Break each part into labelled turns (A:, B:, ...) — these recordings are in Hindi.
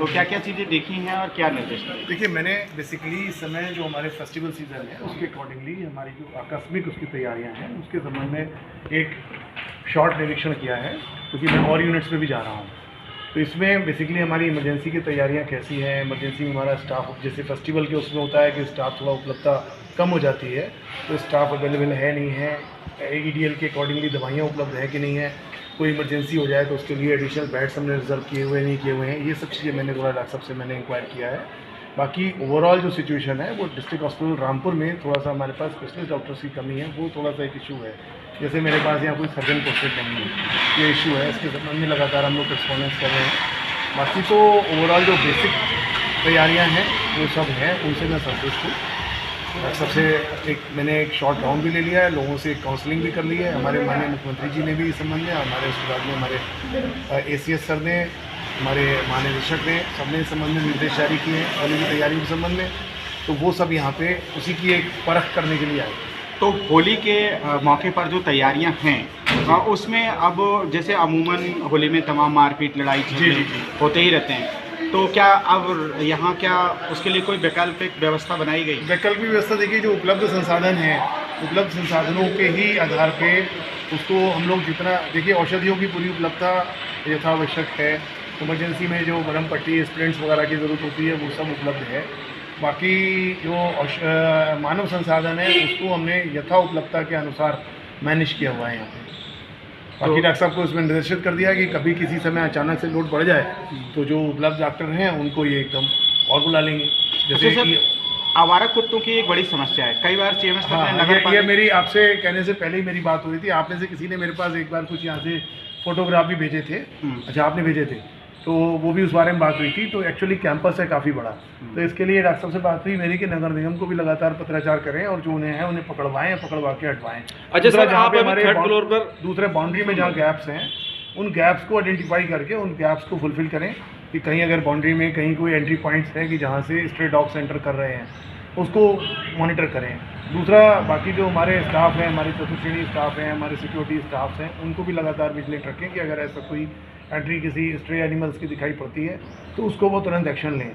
A: तो क्या क्या चीज़ें देखी हैं और क्या निर्देश दिए?
B: देखिए, मैंने बेसिकली इस समय जो हमारे फेस्टिवल सीज़न है उसके अकॉर्डिंगली हमारी जो आकस्मिक उसकी तैयारियां हैं उसके संबंध में एक शॉर्ट निरीक्षण किया है, क्योंकि मैं और यूनिट्स में भी जा रहा हूँ। तो इसमें बेसिकली हमारी इमरजेंसी की तैयारियां कैसी हैं, इमरजेंसी में हमारा स्टाफ, जैसे फेस्टिवल के उसमें होता है कि स्टाफ थोड़ा उपलब्धता कम हो जाती है, तो स्टाफ अवेलेबल है नहीं है, EDL के अकॉर्डिंगली दवाइयाँ उपलब्ध है कि नहीं है, कोई इमरजेंसी हो जाए तो उसके लिए एडिशनल बेड्स हमने रिजर्व किए हुए नहीं किए हुए हैं, ये सब चीज़ें मैंने थोड़ा डॉक्टर साहब से मैंने इंक्वायर किया है। बाकी ओवरऑल जो सिचुएशन है वो डिस्ट्रिक्ट हॉस्पिटल रामपुर में थोड़ा सा हमारे पास स्पेशलिस्ट डॉक्टर्स की कमी है, वो थोड़ा सा एक इशू है। जैसे मेरे पास यहाँ कोई सर्जन पोस्टेड नहीं है, ये इशू है, इसके संबंध में लगातार हम लोग रिस्पॉन्स कर रहे हैं। बाकी तो ओवरऑल जो बेसिक तैयारियाँ हैं वो सब हैं, उनसे मैं संतुष्ट हूँ। सबसे मैंने एक शॉर्ट राउंड भी ले लिया है, लोगों से काउंसलिंग भी कर ली है। हमारे माननीय मुख्यमंत्री जी ने भी इस संबंध में, हमारे उसके बाद में हमारे ACS सर ने, हमारे महानिदेशक ने, सबने इस संबंध में निर्देश जारी किए हैं होली की तैयारी के संबंध में। तो वो सब यहाँ पे उसी की एक परख करने के लिए आए।
A: तो होली के मौके पर जो तैयारियां हैं उसमें अब जैसे अमूमन होली में तमाम मारपीट लड़ाई झगड़े होते ही रहते हैं, तो क्या अब यहाँ क्या उसके लिए कोई वैकल्पिक व्यवस्था बनाई गई?
B: वैकल्पिक व्यवस्था देखिए, जो उपलब्ध संसाधन हैं, उपलब्ध संसाधनों के ही आधार पे उसको हम लोग जितना, देखिए औषधियों की पूरी उपलब्धता यथावश्यक है। इमरजेंसी में जो गरम पट्टी, स्प्रिंट्स वगैरह की ज़रूरत होती है वो सब उपलब्ध है। बाकी जो मानव संसाधन है उसको हमने यथा उपलब्धता के अनुसार मैनेज किया हुआ है यहाँ पे। बाकी डॉक्टर साहब को इसमें निर्देशित कर दिया कि कभी किसी समय अचानक से लोड बढ़ जाए तो जो उपलब्ध डॉक्टर हैं उनको ये एकदम और बुला लेंगे। जैसे कि
A: आवारा कुत्तों की एक बड़ी समस्या है, कई बार CMS
B: ये मेरी आपसे कहने से पहले ही मेरी बात हो रही थी। आपने से किसी ने मेरे पास एक बार कुछ यहाँ से फोटोग्राफ भी भेजे थे। अच्छा, आपने भेजे थे, तो वो भी उस बारे में बात हुई थी। तो एक्चुअली कैंपस है काफ़ी बड़ा, तो इसके लिए डॉक्टर साहब से बात हुई मेरी कि नगर निगम को भी लगातार पत्राचार करें और जो उन्हें है उन्हें पकड़वाएं, पकड़वा के हटवाएं।
C: अच्छा सर,
B: जहाँ
C: आप
B: पे हमारे
C: थर्ड फ्लोर पर
B: दूसरे बाउंड्री में जहाँ गैप्स हैं उन गैप्स को आइडेंटिफाई करके उन गैप्स को फुलफिल करें कि कहीं अगर बाउंड्री में कहीं कोई एंट्री पॉइंट्स है कि जहाँ से स्ट्रे डॉग्स एंटर कर रहे हैं उसको मॉनिटर करें। दूसरा, बाकी जो हमारे स्टाफ हैं, हमारे चतुर्श्रेणी स्टाफ हैं, हमारे सिक्योरिटी स्टाफ हैं, उनको भी लगातार विजिलेंट रखें कि अगर ऐसा कोई एंट्री किसी स्ट्रे एनिमल्स की दिखाई पड़ती है तो उसको वो तुरंत एक्शन लें।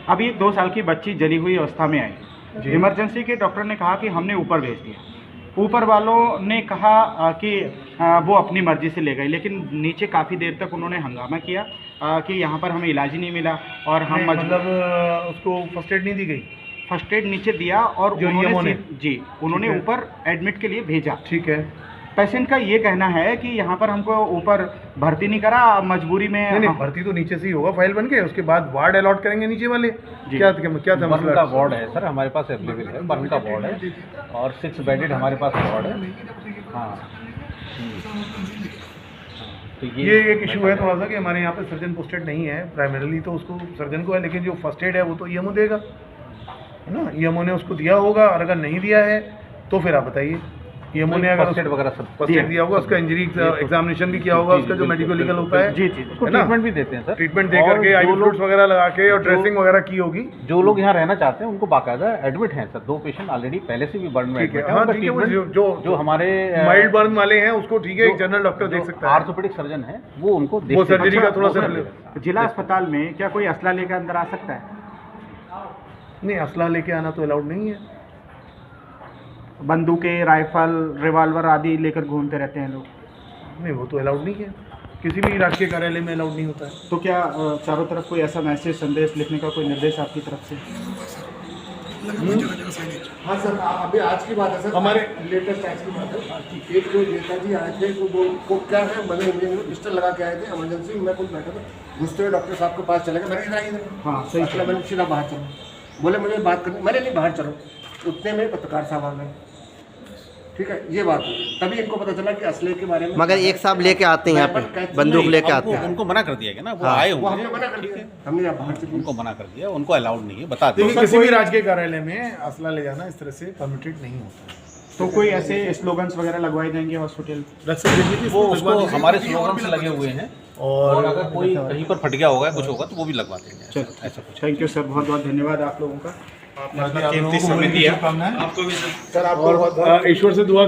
A: अभी 2 साल की बच्ची जली हुई अवस्था में आई, इमरजेंसी के डॉक्टर ने कहा कि हमने ऊपर भेज दिया। ऊपर वालों ने कहा कि वो अपनी मर्जी से ले गए, लेकिन नीचे काफ़ी देर तक उन्होंने हंगामा किया कि यहाँ पर हमें इलाज ही नहीं मिला और हम
B: मतलब उसको फर्स्ट एड नहीं दी गई?
A: फर्स्ट एड नीचे दिया और उन्होंने ऊपर एडमिट के लिए भेजा।
B: ठीक है।
A: पेशेंट का ये कहना है कि यहाँ पर हमको ऊपर भर्ती नहीं करा, मजबूरी में।
B: नहीं, भर्ती तो नीचे से ही होगा फाइल बन के, उसके बाद वार्ड अलॉट करेंगे नीचे वाले। क्या था मसला?
C: का वार्ड है सर, हमारे पास अवेलेबल है, बर्न का वार्ड है और 6 बेडेड हमारे पास वार्ड है। हाँ,
B: तो ये एक इशू है थोड़ा सा कि हमारे यहाँ पे सर्जन पोस्टेड नहीं है। प्राइमरीली तो उसको सर्जन को है, लेकिन जो फर्स्ट एड है वो तो EMO देगा, है ना। EMO ने उसको दिया होगा, और अगर नहीं दिया है तो फिर आप बताइए। EMO ने अगर फर्स्ट एड दिया होगा, उसका इंजरी एग्जामिनेशन भी किया होगा, उसका जो मेडिकल लीगल होता है,
C: उसको ट्रीटमेंट भी देते हैं सर।
B: ट्रीटमेंट दे करके आई फ्लूइड्स वगैरह लगा के और ड्रेसिंग वगैरह की होगी।
C: जो लोग यहाँ रहना चाहते हैं उनको बाकायदा एडमिट हैं सर। 2 पेशेंट ऑलरेडी पहले से भी बर्न में एडमिट हैं। जो हमारे
B: माइल्ड बर्न वाले हैं उसको ठीक है, एक जनरल डॉक्टर देख सकता है,
C: ऑर्थोपेडिक सर्जन है, वो उनको
B: वो सर्जरी का थोड़ा सा।
A: जिला अस्पताल में क्या कोई असला लेकर अंदर आ सकता है?
B: नहीं, असला लेके आना तो अलाउड नहीं है।
A: बंदूकें, राइफल, रिवॉल्वर आदि लेकर घूमते रहते हैं लोग।
B: नहीं, वो तो अलाउड नहीं है, किसी भी राजकीय कार्यालय में अलाउड नहीं होता है।
A: तो क्या चारों तरफ कोई ऐसा मैसेज, संदेश लिखने का कोई निर्देश आपकी तरफ से?
D: हाँ सर, अभी आज की बात है सर, हमारे लेटेस्ट आज की बात है। एक जो नेताजी आए थे तो वो क्या है, मैंने रजिस्टर लगा के आए थे इमरजेंसी में, कुछ बैठा था, घुसते हुए डॉक्टर साहब के पास चले गए। मैंने इधर
A: हाँ सही,
D: मैंने सीधा बाहर चलो, बोले मुझे बात करनी, मैंने नहीं बाहर चलो। उतने में पत्रकार साहब आ गए, ठीक है, ये बात हुई। तभी इनको पता चला कि असले के बारे में,
E: मगर एक साहब लेके आते हैं यहाँ पे, बंदूक लेके आते हैं।
C: उनको मना कर दिया गया ना, वो आए
D: वो हमने मना कर दिया, हमने बाहर से
C: उनको मना कर दिया, उनको अलाउड नहीं है। बता दें,
B: किसी भी राजकीय कार्यालय में असला ले जाना इस तरह से परमिटेड नहीं होता है।
A: तो कोई ऐसे स्लोगन्स वगैरह लगवाए जाएंगे हॉस्पिटल?
C: वो उसको हमारे स्लोगन से लगे हुए हैं, और अगर कोई कहीं पर फट गया होगा, कुछ होगा तो वो भी लगवा देंगे।
A: ऐसा कुछ। थैंक यू सर, बहुत बहुत धन्यवाद आप लोगों का, आपने अपना कीमती समय दिया।
B: आपको भी सर, आप ईश्वर से दुआ